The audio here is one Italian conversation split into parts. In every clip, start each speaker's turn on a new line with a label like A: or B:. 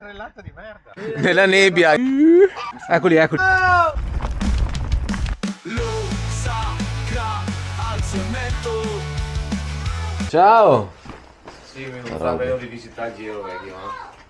A: Strellata di merda.
B: Nella nebbia. Eccoli, eccoli. Ciao.
A: Sì, mi vedo di visitare il giro vecchio,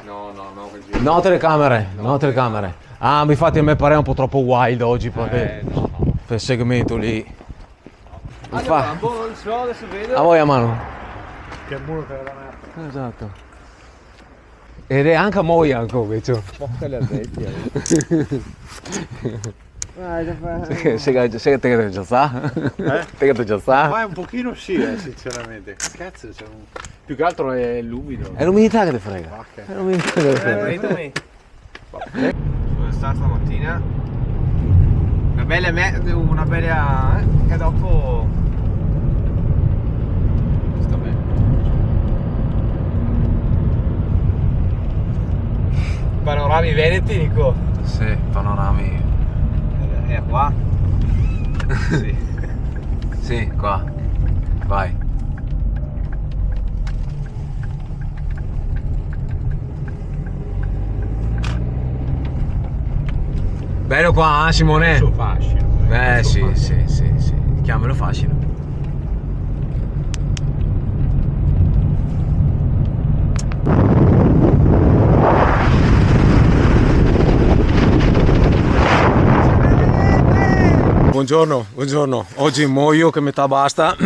A: no, quel giro.
B: No telecamere, no telecamere. Ah, infatti a me pare un po' troppo wild oggi perché
A: No.
B: quel segmento lì.
A: Allora, adesso vedo.
B: A voi a mano.
A: Che muro che era da merda.
B: Esatto. Ed è anche a Moia ancora, cioè.
A: Porca le addetti.
B: Sai che te già sa? Te che già sa?
A: Ma è un pochino sì, sinceramente. Cazzo, c'è un... Più che altro è l'umido.
B: È l'umidità che ti frega.
A: Vacche.
B: È l'umidità che ti frega.
A: Sono stato stamattina. Una bella e dopo sta bene. Panorami veneti, Nico.
B: Sì, panorami.
A: È qua? Sì.
B: Sì, qua. Vai. Bello qua, Simone?
A: Suo fascino.
B: Sì. Chiamalo fascino. Buongiorno. Oggi muoio che metà basta.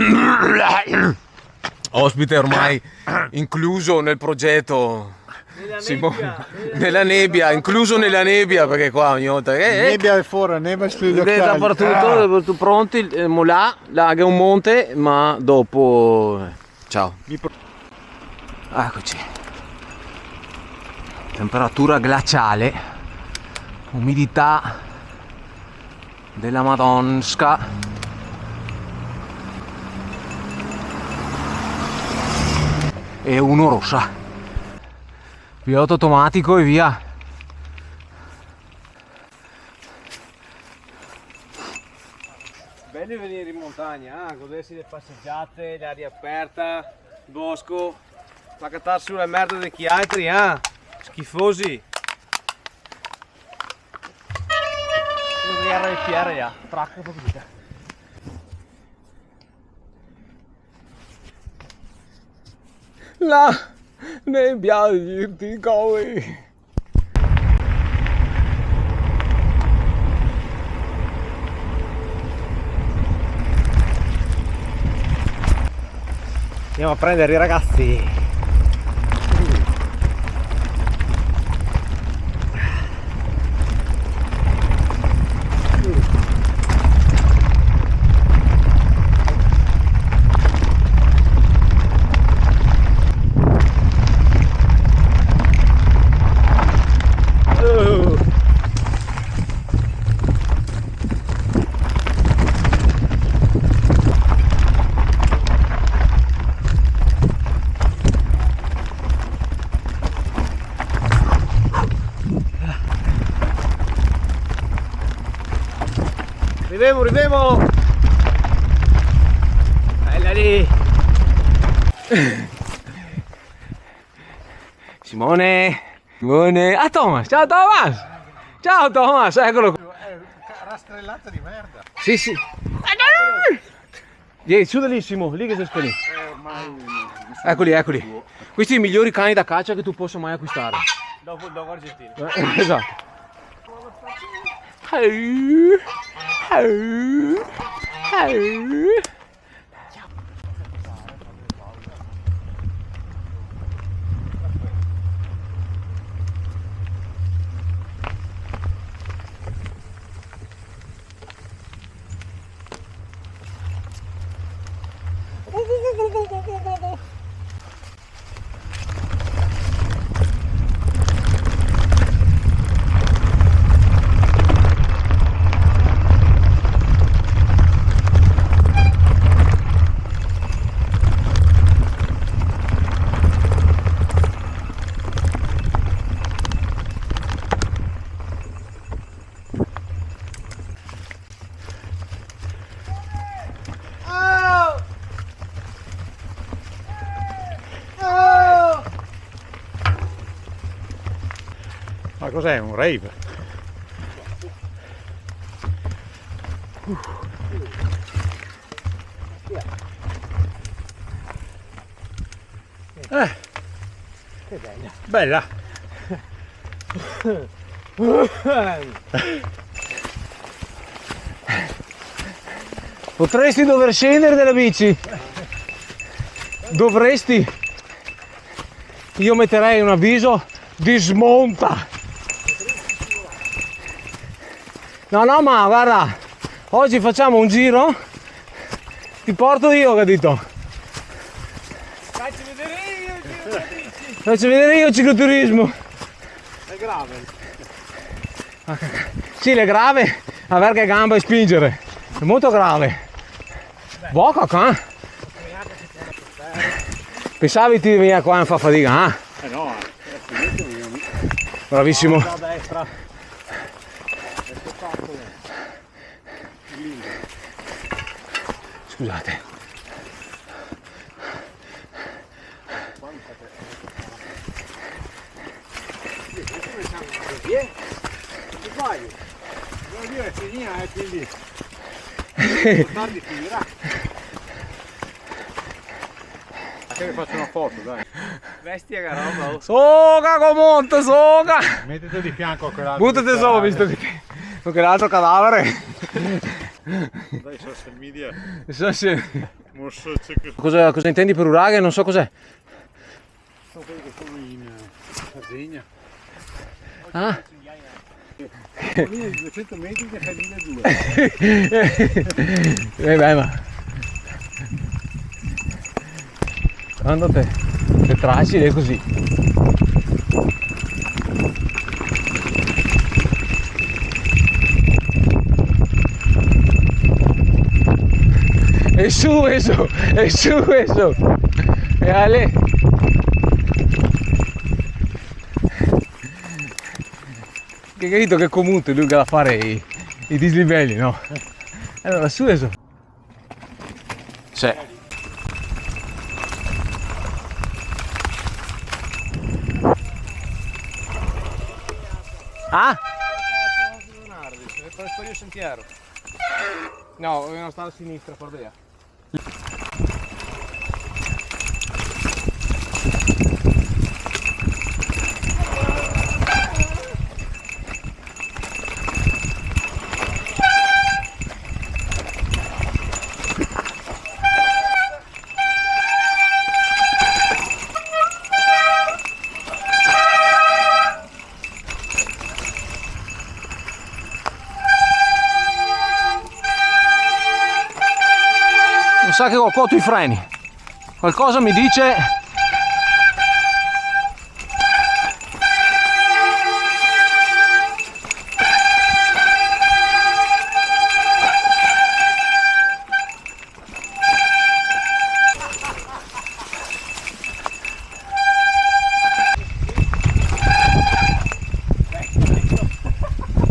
B: Ospite ormai incluso nel progetto. Nella nebbia, incluso nella nebbia, perché qua ogni volta
A: Nebbia è fuori, nebbia esclude gli occhiali.
B: dappertutto, pronti, là è un monte, ma dopo ciao. Eccoci. Temperatura glaciale, umidità della Madonsca. E uno rossa. Pilota automatico e via.
A: Bello venire in montagna, godersi le passeggiate, l'aria aperta, il bosco, ma cattare sulla merda degli altri, schifosi. Devi RPR, tracca proprio.
B: La nebbia dirti come.
A: Andiamo a prendere i ragazzi. Arriviamo! Bella lì!
B: Simone! Ah, Thomas! Ciao Thomas! Eccolo qua!
A: Rastrellata di merda!
B: Sì! Vieni, su bellissimo, lì che sei lì. Eccoli! Questi sono i migliori cani da caccia che tu possa mai acquistare.
A: Dopo il dogo argentino.
B: Esatto.
C: Ma cos'è? Un rave?
A: Che
C: Bella!
B: Potresti dover scendere dalla bici. Dovresti. Io metterei un avviso di smonta. No, no, ma guarda, oggi facciamo un giro. Ti porto io, capito?
A: Facci vedere io il giro della bici.
B: Faccio vedere io il cicloturismo.
A: È grave.
B: Sì, è grave avere gamba e spingere. È molto grave. Boca qua. Pensavi ti venire qua e non fa fatica, eh?
C: No,
B: Bravissimo.
A: Da destra.
B: Scusate.
A: Che fai?
C: devo dire finita, quindi tardi finirà. Che faccio una foto, dai.
A: Bestia che roba. Oh.
B: Soga comonte, soga!
C: Mettete di fianco a quell'altro.
B: Buttate sopra visto che con quell'altro cadavere.
C: Dai, social media.
B: Cosa intendi per uraghe? Non so cos'è.
C: Sono quelli che sono in Sardegna.
B: Ah?
C: 1200 metri che fai 1200.
B: Beh, ma quando te trascini è così. E su, e su, e su, e su. E ale. Che capito che comunque lui va a fare i dislivelli, no? Allora su e su. Sì. Ah?
A: Per il sentiero. No, dobbiamo stare a sinistra, guarda.
B: Mi sa che ho cotto i freni. Qualcosa mi dice.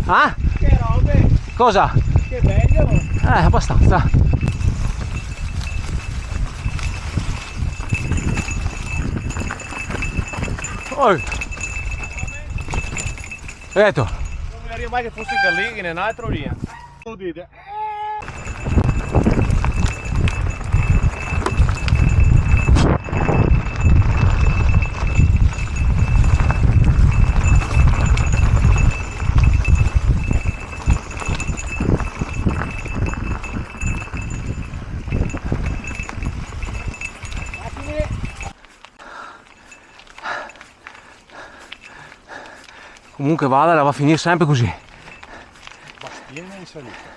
B: Ah?
A: Che robe!
B: Cosa?
A: Che bello!
B: Abbastanza. Oh. Detto.
A: Non mi arriva mai che fosse lì, in un altro lì.
C: Lo dite.
B: Comunque vada, va a finire sempre così.
C: Bastiene in salita.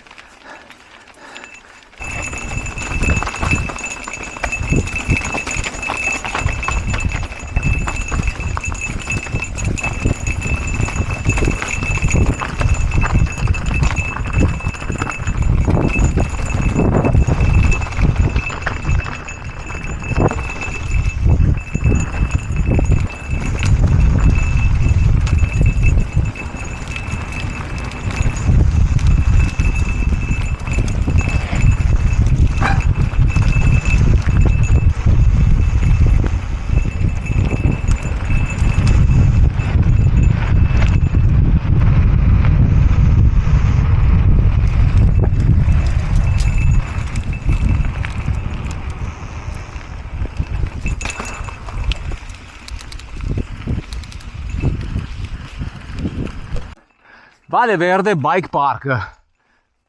B: Valle Verde Bike Park.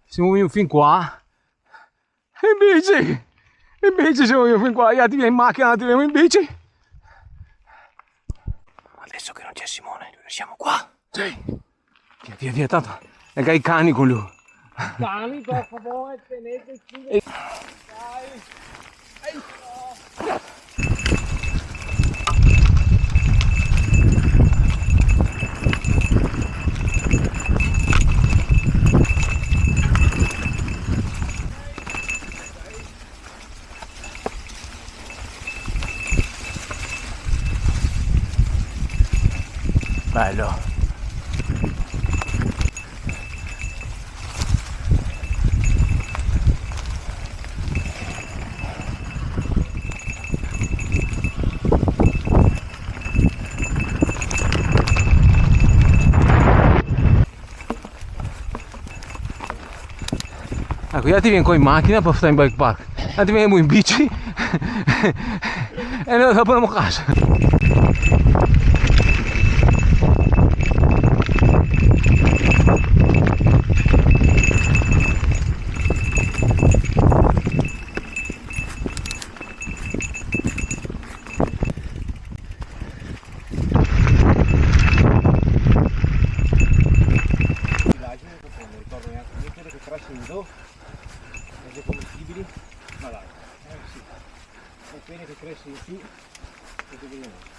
B: Siamo venuti fin qua. Invece siamo venuti fin qua. Io ti vieni in macchina, ti vieni in bici. Adesso che non c'è Simone, noi siamo qua. Sì. Via, tanto. E i cani con lui.
A: Cani, per favore, teneteci.
B: Bello. Ecco, io ti vieni qua in macchina per stare in bike park. E ti veniamo in bici e noi dopo andiamo a casa.
A: Cose commestibili, ma dai, sì, è bene che cresce in più, così vediamo.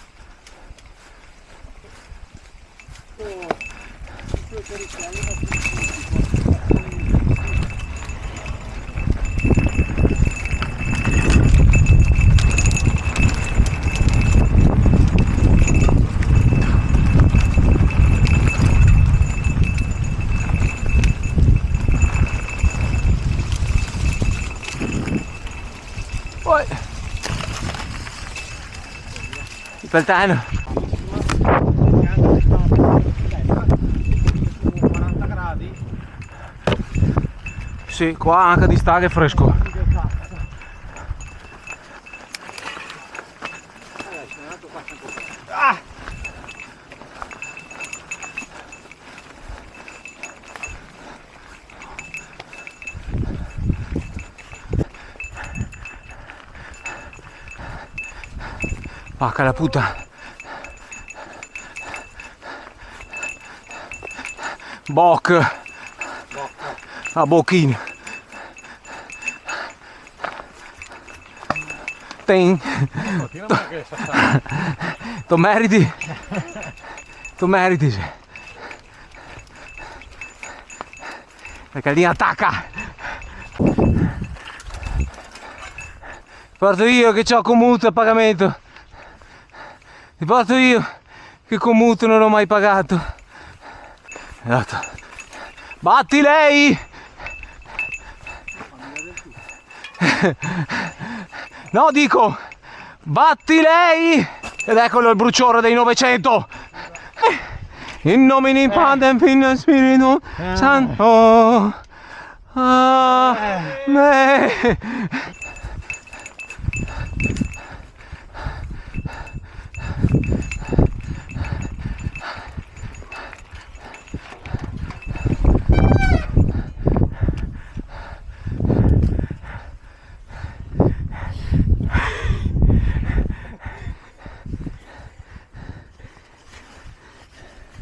B: Poi il peltano.
A: 40 gradi.
B: Sì, qua anche di stare è fresco.
A: Ah!
B: Vacca la puta. Boc. A bocchino. Ten. Tu meriti. Tu meriti. Sì. Perché lì attacca. Porto io che c'ho commuto a pagamento. Ti porto io che commuto non ho mai pagato. Esatto. Batti lei! No, dico, batti lei! Ed eccolo il bruciore dei 900! In nomine Padre, Figlio e Spirito Santo. Amen.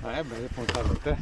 C: È bello portarlo te.